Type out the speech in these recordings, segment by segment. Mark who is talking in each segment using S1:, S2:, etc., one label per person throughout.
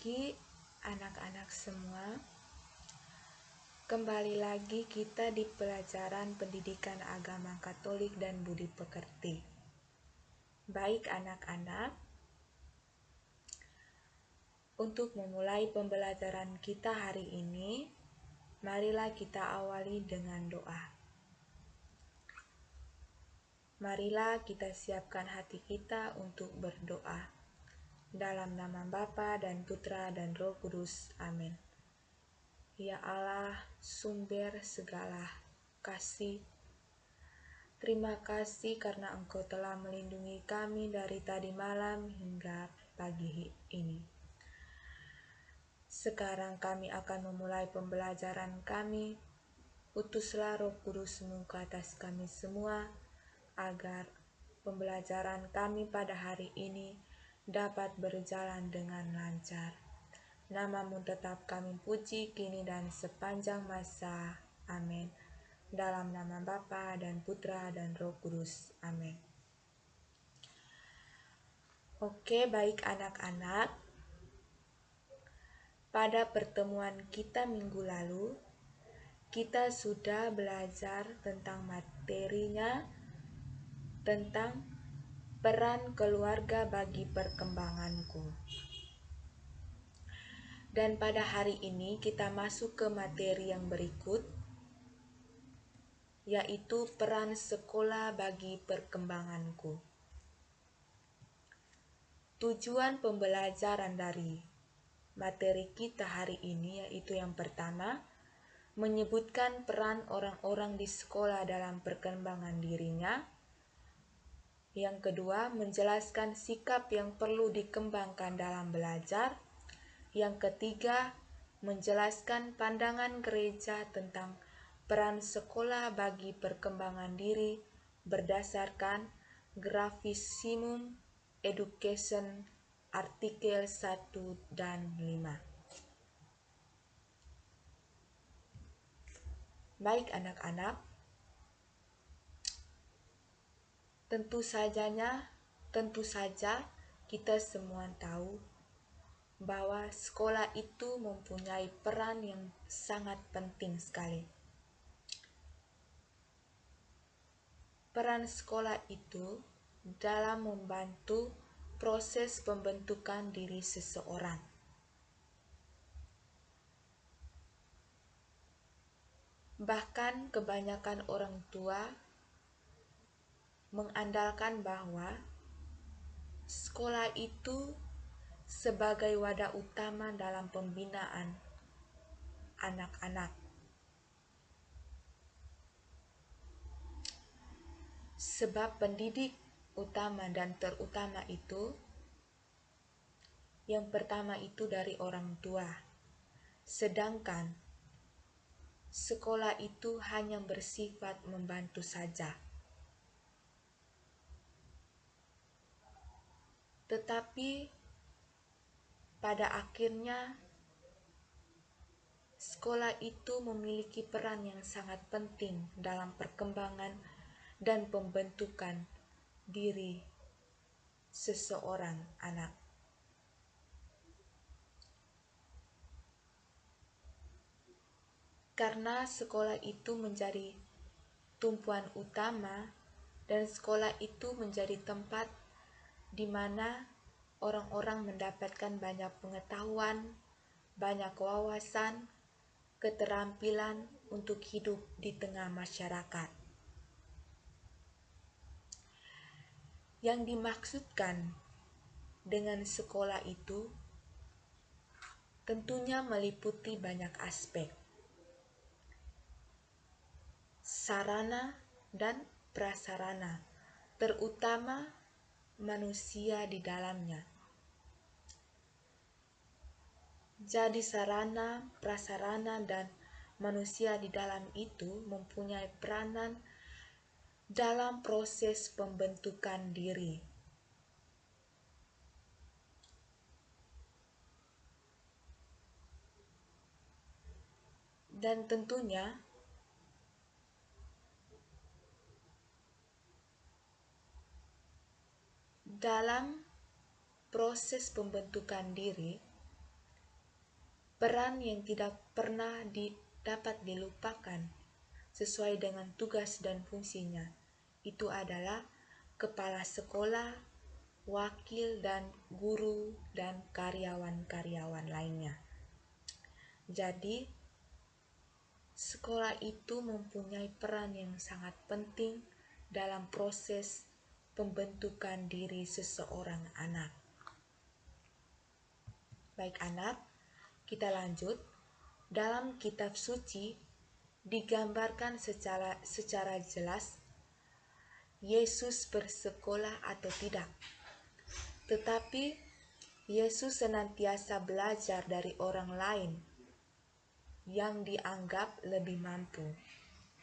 S1: pagi anak-anak semua. Kembali lagi kita di pelajaran pendidikan agama Katolik dan budi pekerti. Baik anak-anak, untuk memulai pembelajaran kita hari ini, marilah kita awali dengan doa. Marilah kita siapkan hati kita untuk berdoa. Dalam nama Bapa dan Putra dan Roh Kudus. Amin. Ya Allah, sumber segala kasih, terima kasih karena Engkau telah melindungi kami dari tadi malam hingga pagi ini. Sekarang kami akan memulai pembelajaran kami. Utuslah Roh Kudus-Mu ke atas kami semua, agar pembelajaran kami pada hari ini dapat berjalan dengan lancar. Nama-Mu tetap kami puji kini dan sepanjang masa. Amin. Dalam nama Bapa dan Putra dan Roh Kudus. Amin. Oke, baik anak-anak. Pada pertemuan kita minggu lalu, kita sudah belajar tentang materinya, tentang peran keluarga bagi perkembanganku. Dan pada hari ini kita masuk ke materi yang berikut, yaitu peran sekolah bagi perkembanganku. Tujuan pembelajaran dari materi kita hari ini yaitu yang pertama, menyebutkan peran orang-orang di sekolah dalam perkembangan dirinya. Yang kedua, menjelaskan sikap yang perlu dikembangkan dalam belajar. Yang ketiga, menjelaskan pandangan gereja tentang peran sekolah bagi perkembangan diri berdasarkan Gravissimum Education artikel 1 dan 5. Baik anak-anak, tentu saja kita semua tahu bahwa sekolah itu mempunyai peran yang sangat penting sekali. Peran sekolah itu dalam membantu proses pembentukan diri seseorang. Bahkan kebanyakan orang tua mengandalkan bahwa sekolah itu sebagai wadah utama dalam pembinaan anak-anak. Sebab pendidik utama dan terutama itu, yang pertama itu dari orang tua. Sedangkan sekolah itu hanya bersifat membantu saja. Tetapi pada akhirnya sekolah itu memiliki peran yang sangat penting dalam perkembangan dan pembentukan diri seseorang anak. Karena sekolah itu menjadi tumpuan utama dan sekolah itu menjadi tempat di mana orang-orang mendapatkan banyak pengetahuan, banyak wawasan, keterampilan untuk hidup di tengah masyarakat. Yang dimaksudkan dengan sekolah itu tentunya meliputi banyak aspek, sarana dan prasarana, terutama manusia di dalamnya. Jadi sarana, prasarana, dan manusia di dalam itu mempunyai peranan dalam proses pembentukan diri. Dan tentunya dalam proses pembentukan diri, Peran yang tidak pernah dapat dilupakan sesuai dengan tugas dan fungsinya itu adalah kepala sekolah, wakil dan guru, dan karyawan-karyawan lainnya. Jadi, sekolah itu mempunyai peran yang sangat penting dalam proses pembentukan diri seseorang anak. Baik anak, kita lanjut. Dalam kitab suci digambarkan secara jelas Yesus bersekolah atau tidak. Tetapi Yesus senantiasa belajar dari orang lain yang dianggap lebih mampu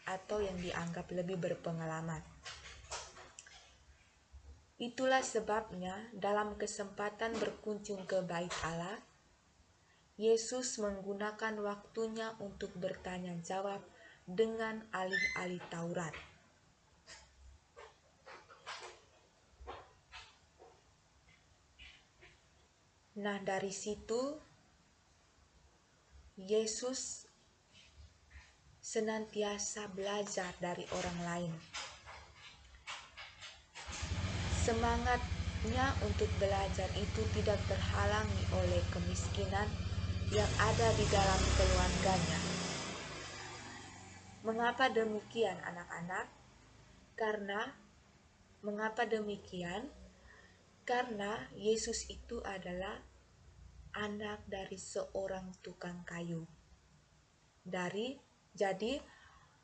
S1: atau yang dianggap lebih berpengalaman. Itulah sebabnya dalam kesempatan berkunjung ke Bait Allah, Yesus menggunakan waktunya untuk bertanya jawab dengan ahli-ahli Taurat. Nah, dari situ Yesus senantiasa belajar dari orang lain. Semangatnya untuk belajar itu tidak terhalangi oleh kemiskinan yang ada di dalam keluarganya. Mengapa demikian, anak-anak? Mengapa demikian? Karena Yesus itu adalah anak dari seorang tukang kayu. Jadi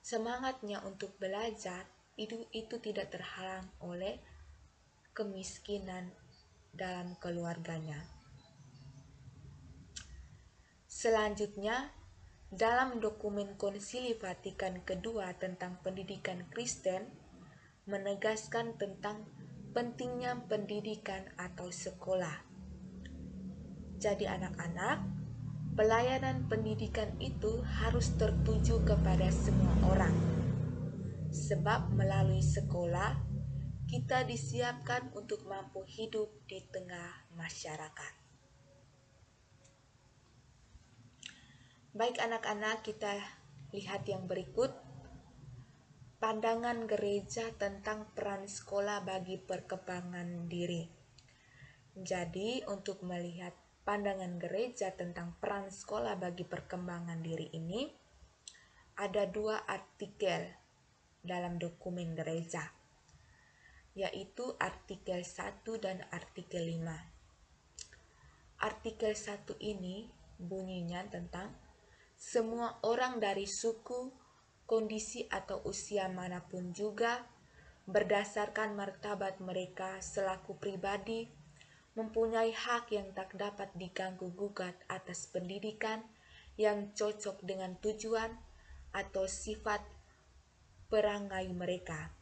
S1: semangatnya untuk belajar itu tidak terhalang oleh kemiskinan dalam keluarganya. Selanjutnya, dalam dokumen Konsili Vatikan kedua tentang pendidikan Kristen menegaskan tentang pentingnya pendidikan atau sekolah. Jadi anak-anak, pelayanan pendidikan itu harus tertuju kepada semua orang. Sebab melalui sekolah, kita disiapkan untuk mampu hidup di tengah masyarakat. Baik anak-anak, kita lihat yang berikut. Pandangan gereja tentang peran sekolah bagi perkembangan diri. Jadi, untuk melihat pandangan gereja tentang peran sekolah bagi perkembangan diri ini, ada 2 artikel dalam dokumen gereja, yaitu artikel 1 dan artikel 5. Artikel 1 ini bunyinya tentang semua orang dari suku, kondisi atau usia manapun juga, berdasarkan martabat mereka selaku pribadi, mempunyai hak yang tak dapat diganggu-gugat atas pendidikan yang cocok dengan tujuan atau sifat perangai mereka.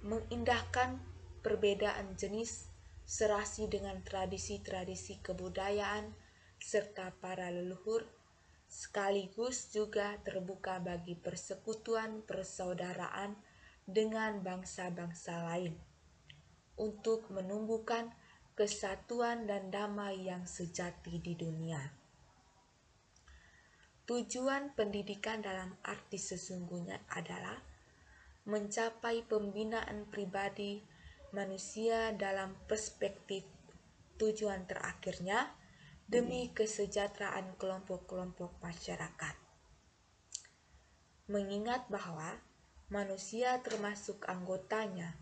S1: Mengindahkan perbedaan jenis serasi dengan tradisi-tradisi kebudayaan serta para leluhur, sekaligus juga terbuka bagi persekutuan persaudaraan dengan bangsa-bangsa lain untuk menumbuhkan kesatuan dan damai yang sejati di dunia. Tujuan pendidikan dalam arti sesungguhnya adalah mencapai pembinaan pribadi manusia dalam perspektif tujuan terakhirnya demi kesejahteraan kelompok-kelompok masyarakat. Mengingat bahwa manusia termasuk anggotanya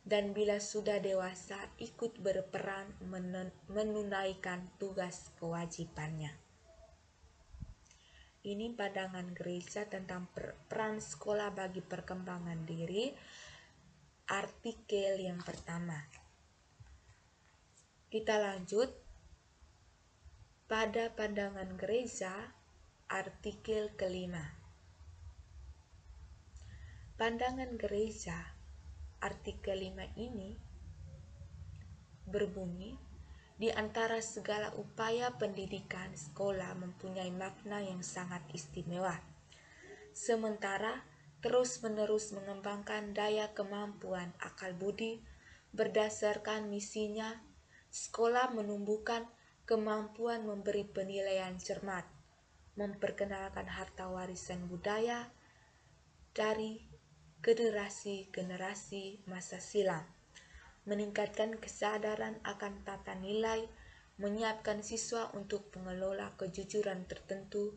S1: dan bila sudah dewasa ikut berperan menunaikan tugas kewajibannya. Ini pandangan gereja tentang peran sekolah bagi perkembangan diri, artikel yang pertama. Kita lanjut pada pandangan gereja, artikel kelima. Pandangan gereja, artikel 5 ini berbunyi, di antara segala upaya pendidikan, sekolah mempunyai makna yang sangat istimewa. Sementara terus-menerus mengembangkan daya kemampuan akal budi berdasarkan misinya, sekolah menumbuhkan kemampuan memberi penilaian cermat, memperkenalkan harta warisan budaya dari generasi-generasi masa silam, meningkatkan kesadaran akan tata nilai, menyiapkan siswa untuk pengelola kejujuran tertentu,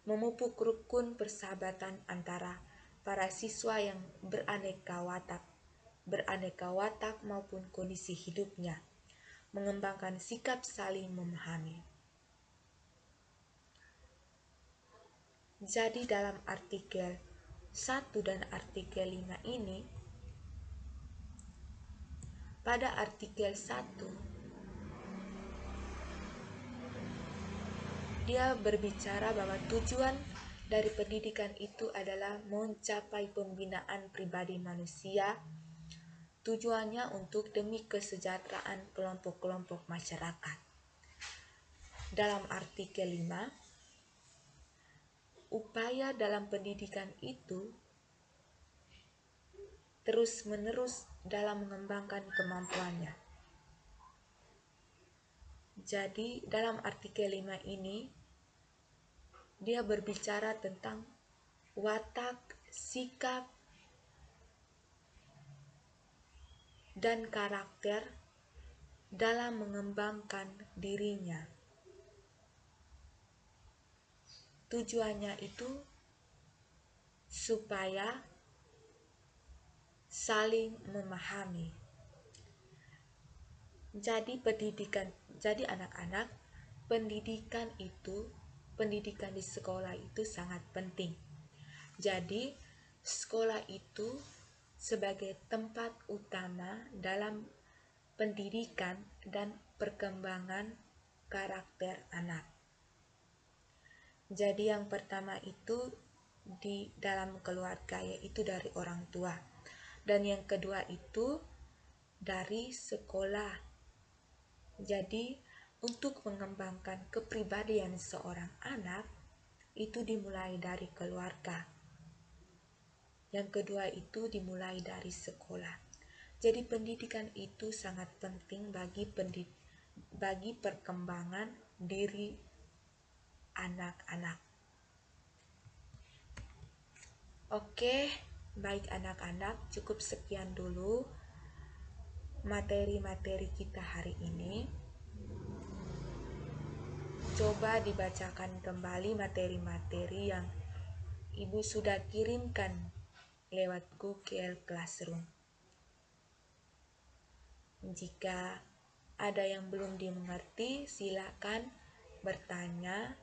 S1: memupuk rukun persahabatan antara para siswa yang beraneka watak maupun kondisi hidupnya, mengembangkan sikap saling memahami. Jadi dalam artikel 1 dan artikel 5 ini, pada artikel 1 dia berbicara bahwa tujuan dari pendidikan itu adalah mencapai pembinaan pribadi manusia. Tujuannya untuk demi kesejahteraan kelompok-kelompok masyarakat. Dalam artikel 5, upaya dalam pendidikan itu terus-menerus dalam mengembangkan kemampuannya. Jadi dalam artikel 5 ini dia berbicara tentang watak, sikap, dan karakter dalam mengembangkan dirinya. Tujuannya itu supaya saling memahami. Jadi anak-anak, pendidikan di sekolah itu sangat penting. Jadi sekolah itu sebagai tempat utama dalam pendidikan dan perkembangan karakter anak. Jadi yang pertama itu di dalam keluarga, yaitu dari orang tua. Dan yang kedua itu dari sekolah. Jadi untuk mengembangkan kepribadian seorang anak itu dimulai dari keluarga. Yang kedua itu dimulai dari sekolah. Jadi pendidikan itu sangat penting bagi perkembangan diri anak-anak. Oke, baik anak-anak, cukup sekian dulu materi-materi kita hari ini. Coba dibacakan kembali materi-materi yang Ibu sudah kirimkan lewat Google Classroom. Jika ada yang belum dimengerti, silakan bertanya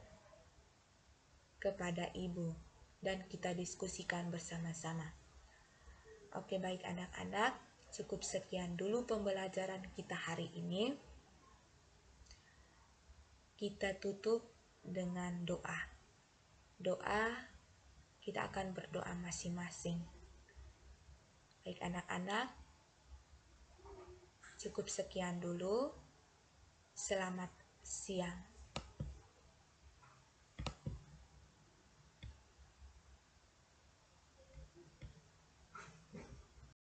S1: kepada Ibu dan kita diskusikan bersama-sama. Oke, baik anak-anak, cukup sekian dulu pembelajaran kita hari ini. Kita tutup dengan doa. Kita akan berdoa masing-masing. Baik anak-anak, cukup sekian dulu. Selamat siang.